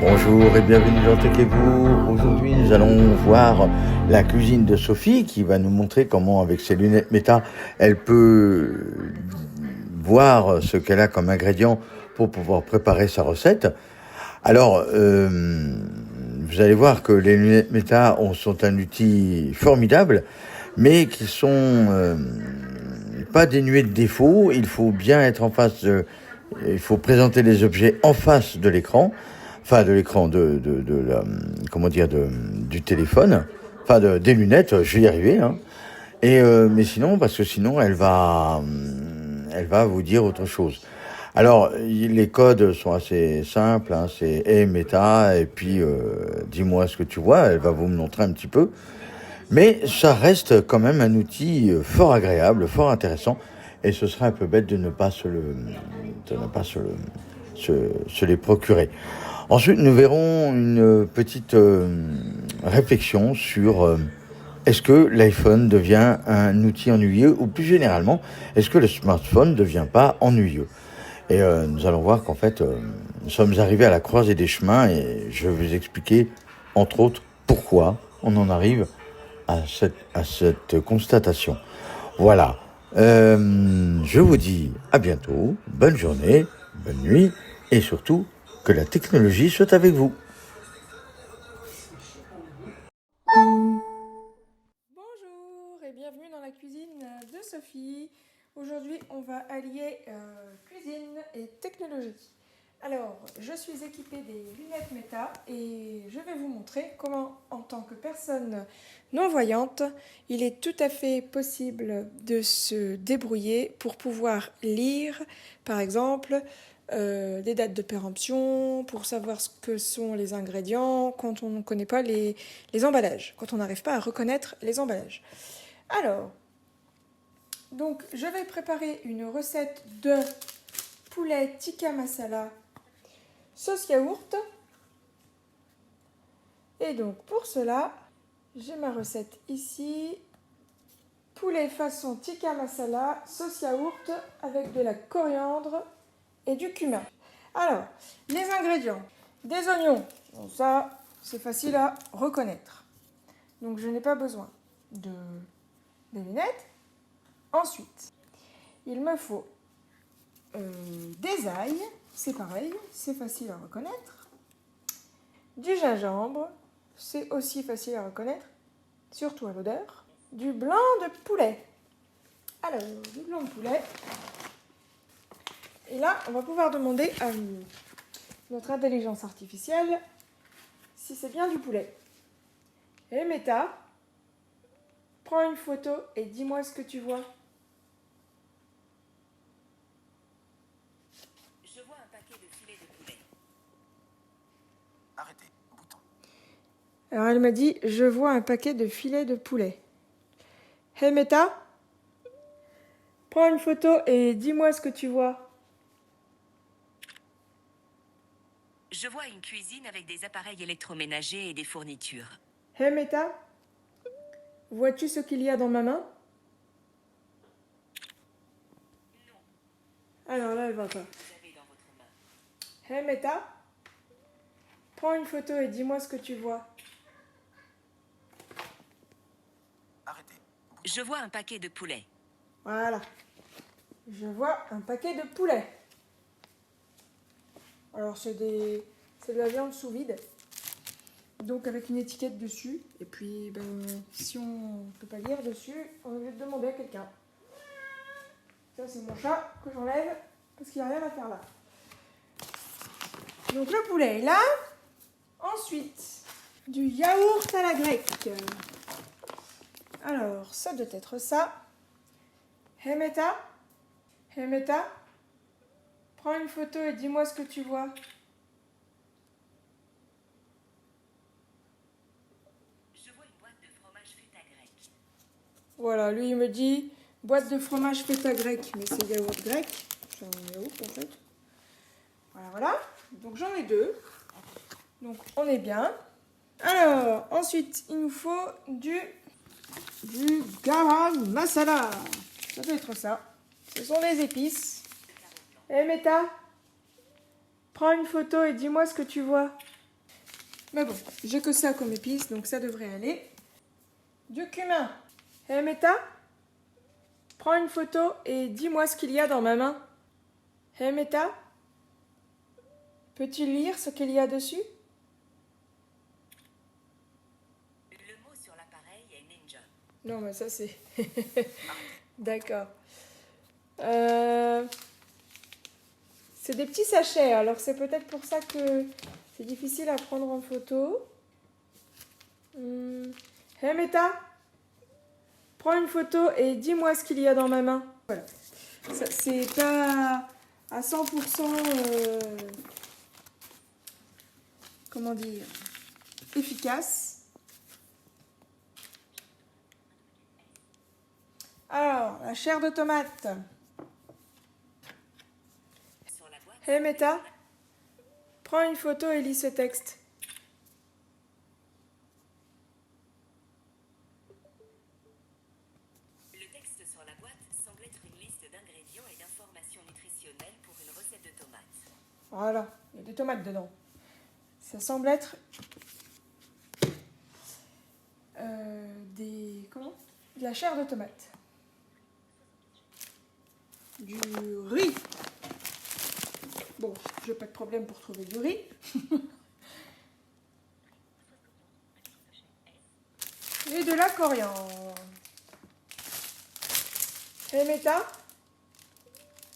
Bonjour et bienvenue dans Tech et Vous. Aujourd'hui, nous allons voir la cuisine de Sophie qui va nous montrer comment, avec ses lunettes méta, elle peut voir ce qu'elle a comme ingrédient pour pouvoir préparer sa recette. Alors, vous allez voir que les lunettes méta sont un outil formidable, mais qui sont pas dénués de défauts. Il faut bien être en face il faut présenter les objets en face de l'écran. Enfin, de l'écran du téléphone, des lunettes, je vais y arriver, hein. Mais sinon, parce que sinon, elle va vous dire autre chose. Alors, les codes sont assez simples, hein, c'est hey, méta, et puis dis-moi ce que tu vois, elle va vous montrer un petit peu. Mais ça reste quand même un outil fort agréable, fort intéressant, et ce serait un peu bête de ne pas se les procurer. Ensuite, nous verrons une petite réflexion sur est-ce que l'iPhone devient un outil ennuyeux ou plus généralement, est-ce que le smartphone ne devient pas ennuyeux? Et nous allons voir qu'en fait, nous sommes arrivés à la croisée des chemins et je vais vous expliquer, entre autres, pourquoi on en arrive à cette constatation. Voilà. Je vous dis à bientôt, bonne journée, bonne nuit et surtout, que la technologie soit avec vous. Bonjour et bienvenue dans la cuisine de Sophie. Aujourd'hui, on va allier cuisine et technologie. Alors, je suis équipée des lunettes méta et je vais vous montrer comment, en tant que personne non-voyante, il est tout à fait possible de se débrouiller pour pouvoir lire, par exemple, des dates de péremption, pour savoir ce que sont les ingrédients quand on ne connaît pas les emballages, quand on n'arrive pas à reconnaître les emballages. Alors, donc je vais préparer une recette de poulet tikka masala sauce yaourt. Et donc pour cela, j'ai ma recette ici. Poulet façon tikka masala sauce yaourt avec de la coriandre et du cumin. Alors, les ingrédients. Des oignons. Bon, ça, c'est facile à reconnaître. Donc je n'ai pas besoin des lunettes. Ensuite, il me faut des ails. C'est pareil, c'est facile à reconnaître. Du gingembre, c'est aussi facile à reconnaître, surtout à l'odeur. Du blanc de poulet. Alors, du blanc de poulet. Et là, on va pouvoir demander à notre intelligence artificielle si c'est bien du poulet. Et Meta, prends une photo et dis-moi ce que tu vois. Je vois un paquet de filets de poulet. Arrêtez, bouton. Alors elle m'a dit, je vois un paquet de filets de poulet. Hey Meta, prends une photo et dis-moi ce que tu vois. Je vois une cuisine avec des appareils électroménagers et des fournitures. Hey Meta, vois-tu ce qu'il y a dans ma main? Non. Alors là, elle va pas. Vous avez dans votre main. Hey Meta, prends une photo et dis-moi ce que tu vois. Arrêtez, bouton. Je vois un paquet de poulet. Voilà. Je vois un paquet de poulet. Alors c'est de la viande sous vide. Donc avec une étiquette dessus. Et puis si on ne peut pas lire dessus, on va demander à quelqu'un. Ça c'est mon chat que j'enlève parce qu'il n'y a rien à faire là. Donc le poulet est là. Ensuite, du yaourt à la grecque. Alors ça doit être ça. Hey Meta, prends une photo et dis-moi ce que tu vois. Je vois une boîte de fromage feta grec. Voilà, lui il me dit boîte de fromage feta grec, mais c'est yaourt grec. C'est un yaourt en fait. Voilà. Donc j'en ai deux. Donc on est bien. Alors, ensuite, il nous faut du garam masala. Ça doit être ça. Ce sont des épices. Hey Meta, prends une photo et dis-moi ce que tu vois. Mais bon, j'ai que ça comme épice, donc ça devrait aller. Du cumin. Hé Meta, prends une photo et dis-moi ce qu'il y a dans ma main. Hé Meta, peux-tu lire ce qu'il y a dessus? Le mot sur l'appareil est ninja. Non, mais ça c'est... D'accord. C'est des petits sachets, alors c'est peut-être pour ça que c'est difficile à prendre en photo. Hé Meta, prends une photo et dis-moi ce qu'il y a dans ma main. Voilà. C'est pas à 100% comment dire, efficace. Alors, la chair de tomate. Sur la boîte, Hé Meta, prends une photo et lis ce texte. le texte sur la boîte semble être une liste d'ingrédients et d'informations nutritionnelles pour une recette de tomates. Voilà, il y a des tomates dedans. Ça semble être de la chair de tomate. Du riz. Bon, j'ai pas de problème pour trouver du riz. Et de la coriandre. Hé Meta,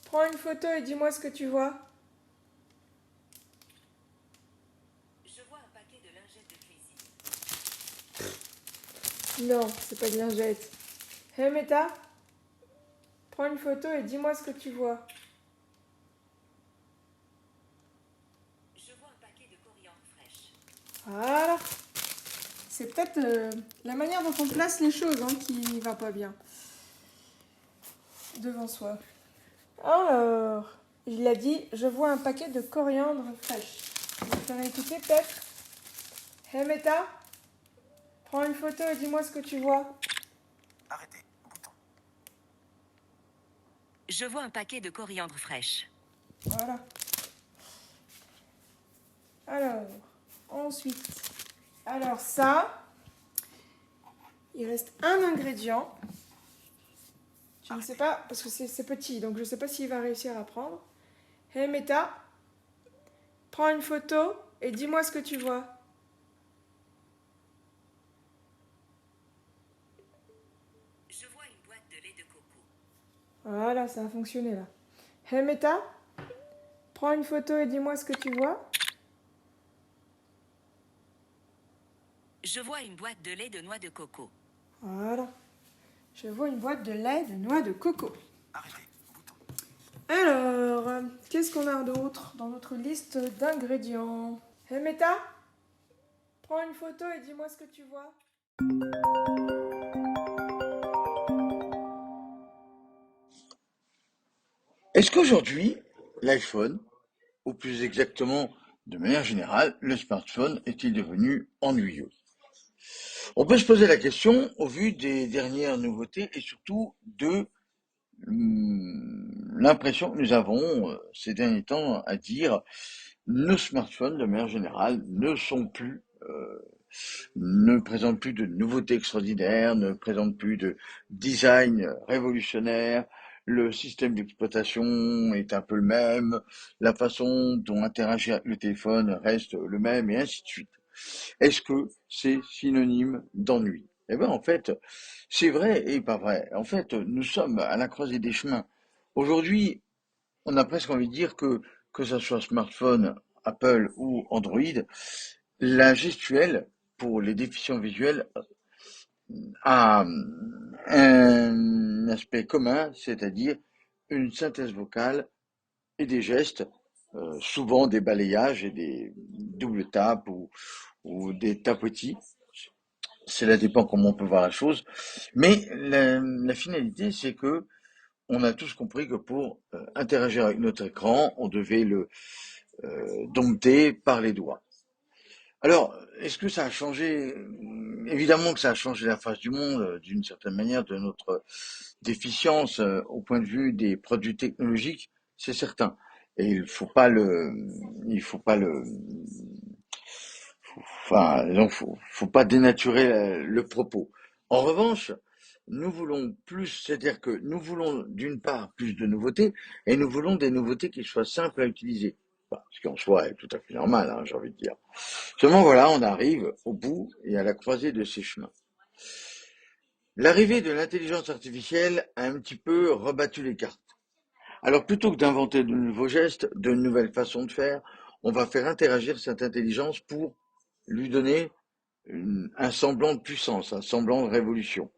prends une photo et dis-moi ce que tu vois. Je vois un paquet de lingettes de cuisine. Non, c'est pas de lingette. Hé Meta, prends une photo et dis-moi ce que tu vois. Je vois un paquet de coriandre fraîche. Voilà. C'est peut-être la manière dont on place les choses qui va pas bien devant soi. Alors, il a dit, je vois un paquet de coriandre fraîche. Je vais faire écouter peut-être. Hé Meta, prends une photo et dis-moi ce que tu vois. Arrêtez. Bouton. Je vois un paquet de coriandre fraîche. Voilà. Alors, ensuite, alors ça, il reste un ingrédient. Je ne sais pas, parce que c'est petit, donc je ne sais pas s'il va réussir à prendre. Hé Meta, prends une photo et dis-moi ce que tu vois. Je vois une boîte de lait de coco. Voilà, ça a fonctionné là. Hé Meta, prends une photo et dis-moi ce que tu vois. Je vois une boîte de lait de noix de coco. Voilà. Je vois une boîte de lait de noix de coco. Arrêtez. Bouton. Alors, qu'est-ce qu'on a d'autre dans notre liste d'ingrédients? Hé Meta, prends une photo et dis-moi ce que tu vois. Est-ce qu'aujourd'hui, l'iPhone, ou plus exactement, de manière générale, le smartphone, est-il devenu ennuyeux? On peut se poser la question au vu des dernières nouveautés et surtout de l'impression que nous avons ces derniers temps à dire nos smartphones, de manière générale, ne présentent plus de nouveautés extraordinaires, ne présentent plus de design révolutionnaire, le système d'exploitation est un peu le même, la façon dont interagir avec le téléphone reste le même, et ainsi de suite. Est-ce que c'est synonyme d'ennui? Eh bien, en fait, c'est vrai et pas vrai. En fait, nous sommes à la croisée des chemins. Aujourd'hui, on a presque envie de dire que ce soit smartphone, Apple ou Android, la gestuelle pour les déficients visuels a un aspect commun, c'est-à-dire une synthèse vocale et des gestes, souvent des balayages et des doubles tapes ou des tapotis. Cela dépend comment on peut voir la chose. Mais la finalité, c'est que on a tous compris que pour interagir avec notre écran, on devait le dompter par les doigts. Alors, est-ce que ça a changé? Évidemment que ça a changé la face du monde, d'une certaine manière, de notre déficience au point de vue des produits technologiques, c'est certain. Et il faut pas le, Enfin, donc faut pas dénaturer le propos. En revanche, nous voulons plus, c'est-à-dire que nous voulons d'une part plus de nouveautés et nous voulons des nouveautés qui soient simples à utiliser. Enfin, ce qui en soi est tout à fait normal, hein, j'ai envie de dire. Seulement voilà, on arrive au bout et à la croisée de ces chemins. L'arrivée de l'intelligence artificielle a un petit peu rebattu les cartes. Alors plutôt que d'inventer de nouveaux gestes, de nouvelles façons de faire, on va faire interagir cette intelligence pour lui donner un semblant de puissance, un semblant de révolution.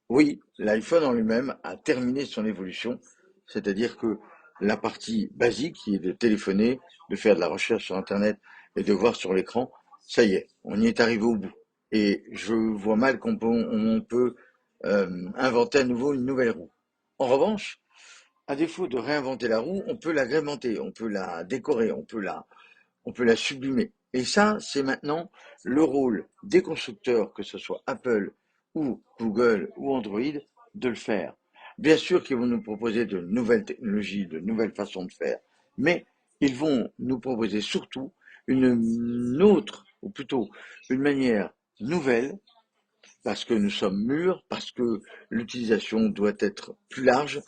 Oui, l'iPhone en lui-même a terminé son évolution, c'est-à-dire que la partie basique, qui est de téléphoner, de faire de la recherche sur Internet et de voir sur l'écran, ça y est, on y est arrivé au bout. Et je vois mal qu'on peut inventer à nouveau une nouvelle roue. En revanche, à défaut de réinventer la roue, on peut l'agrémenter, on peut la décorer, on peut la sublimer. Et ça, c'est maintenant le rôle des constructeurs, que ce soit Apple ou Google ou Android, de le faire. Bien sûr qu'ils vont nous proposer de nouvelles technologies, de nouvelles façons de faire, mais ils vont nous proposer surtout une autre, ou plutôt une manière nouvelle, parce que nous sommes mûrs, parce que l'utilisation doit être plus large,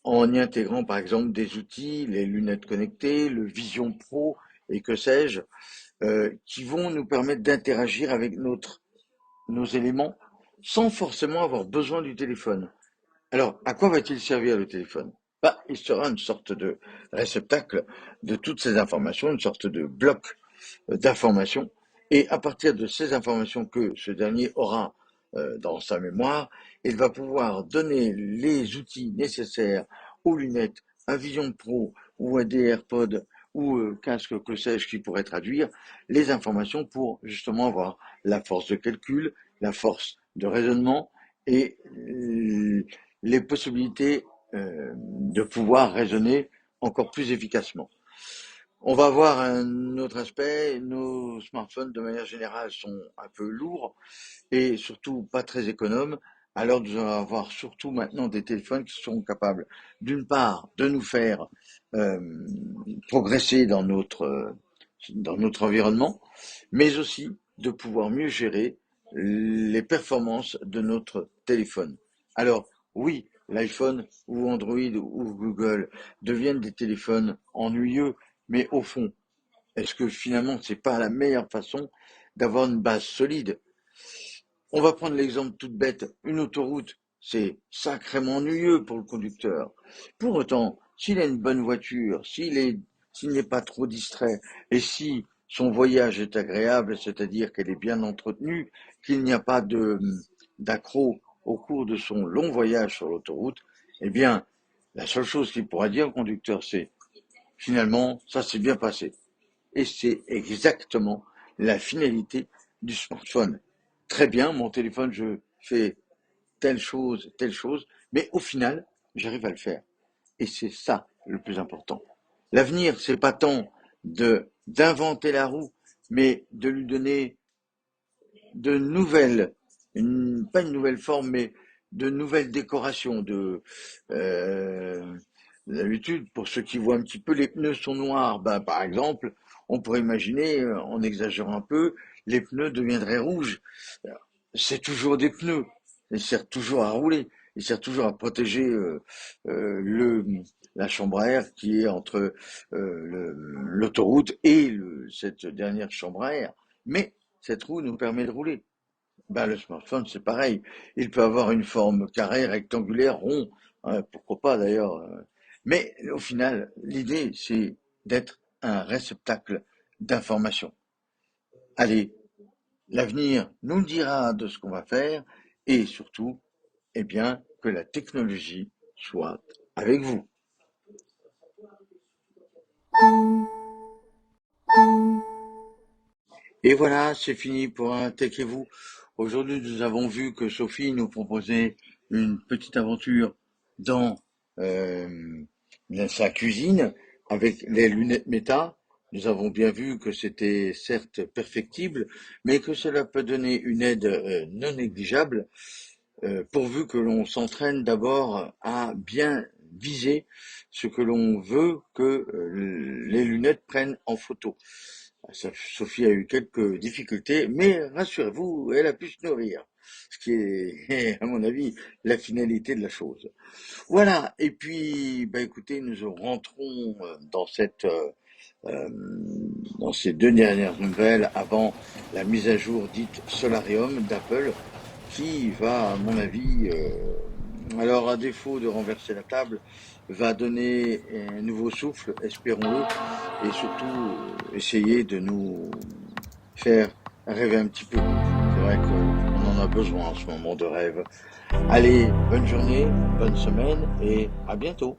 en y intégrant par exemple des outils, les lunettes connectées, le Vision Pro et que sais-je, qui vont nous permettre d'interagir avec nos éléments sans forcément avoir besoin du téléphone. Alors, à quoi va-t-il servir le téléphone? Bah, il sera une sorte de réceptacle de toutes ces informations, une sorte de bloc d'informations. Et à partir de ces informations que ce dernier aura dans sa mémoire, il va pouvoir donner les outils nécessaires aux lunettes, à Vision Pro ou à des AirPods ou casque que sais-je qui pourrait traduire les informations pour justement avoir la force de calcul, la force de raisonnement et les possibilités de pouvoir raisonner encore plus efficacement. On va voir un autre aspect, nos smartphones de manière générale sont un peu lourds et surtout pas très économes. Alors nous allons avoir surtout maintenant des téléphones qui sont capables d'une part de nous faire euh, progresser dans notre environnement, mais aussi de pouvoir mieux gérer les performances de notre téléphone. Alors oui, l'iPhone ou Android ou Google deviennent des téléphones ennuyeux, mais au fond, est-ce que finalement c'est pas la meilleure façon d'avoir une base solide? On va prendre l'exemple tout bête, une autoroute, c'est sacrément ennuyeux pour le conducteur. Pour autant, s'il a une bonne voiture, s'il n'est pas trop distrait, et si son voyage est agréable, c'est-à-dire qu'elle est bien entretenue, qu'il n'y a pas d'accroc au cours de son long voyage sur l'autoroute, eh bien, la seule chose qu'il pourra dire au conducteur, c'est finalement, ça s'est bien passé. Et c'est exactement la finalité du smartphone. Très bien, mon téléphone, je fais telle chose, mais au final, j'arrive à le faire. Et c'est ça le plus important. L'avenir, c'est pas tant d'inventer la roue, mais de lui donner de nouvelles, pas une nouvelle forme, mais de nouvelles décorations. Euh, D'habitude, pour ceux qui voient un petit peu, les pneus sont noirs. Ben, par exemple, on pourrait imaginer, en exagérant un peu, les pneus deviendraient rouges. C'est toujours des pneus. Ils servent toujours à rouler. Ils servent toujours à protéger le, la chambre à air qui est entre l'autoroute et cette dernière chambre à air. Mais cette roue nous permet de rouler. Ben, le smartphone, c'est pareil. Il peut avoir une forme carrée, rectangulaire, rond, hein, pourquoi pas d'ailleurs. Mais au final, l'idée, c'est d'être un réceptacle d'informations. Allez, l'avenir nous dira de ce qu'on va faire et surtout, eh bien, que la technologie soit avec vous. Et voilà, c'est fini pour un Tech et vous. Aujourd'hui, nous avons vu que Sophie nous proposait une petite aventure dans sa cuisine avec les lunettes méta. Nous avons bien vu que c'était certes perfectible, mais que cela peut donner une aide non négligeable, pourvu que l'on s'entraîne d'abord à bien viser ce que l'on veut que les lunettes prennent en photo. Sophie a eu quelques difficultés, mais rassurez-vous, elle a pu se nourrir, ce qui est, à mon avis, la finalité de la chose. Voilà, et puis, bah écoutez, nous rentrons euh, dans ces deux dernières nouvelles avant la mise à jour dite Solarium d'Apple, qui va, à mon avis, alors à défaut de renverser la table, va donner un nouveau souffle, espérons-le, et surtout essayer de nous faire rêver un petit peu. C'est vrai qu'on en a besoin en ce moment de rêve. Allez, bonne journée, bonne semaine et à bientôt.